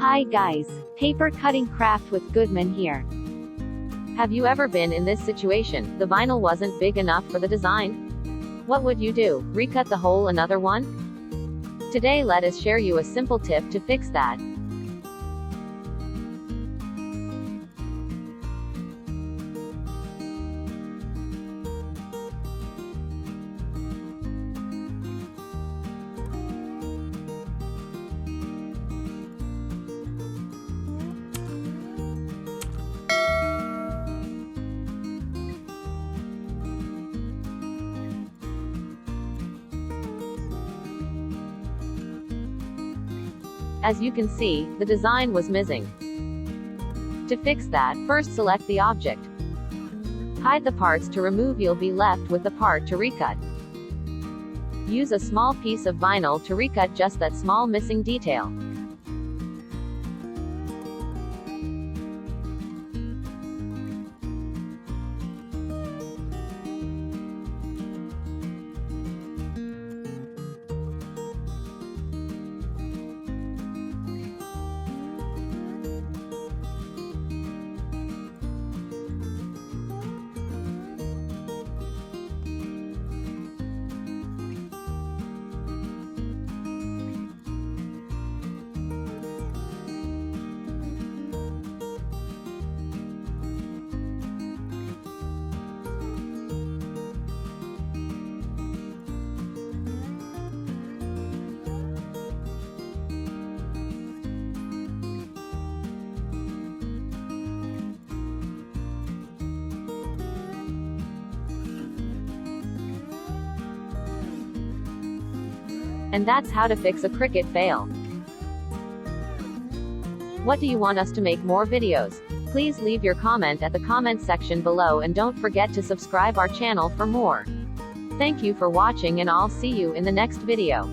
Hi guys, paper cutting craft with Goodman here. Have you ever been in this situation? The vinyl wasn't big enough for the design? What would you do? Recut the whole another one? Today let us share you a simple tip to fix that. As you can see, the design was missing. To fix that, first select the object. Hide the parts to remove. You'll be left with the part to recut. Use a small piece of vinyl to recut just that small missing detail. And that's how to fix a Cricut fail. What do you want us to make more videos? Please leave your comment at the comment section below and don't forget to subscribe our channel for more. Thank you for watching and I'll see you in the next video.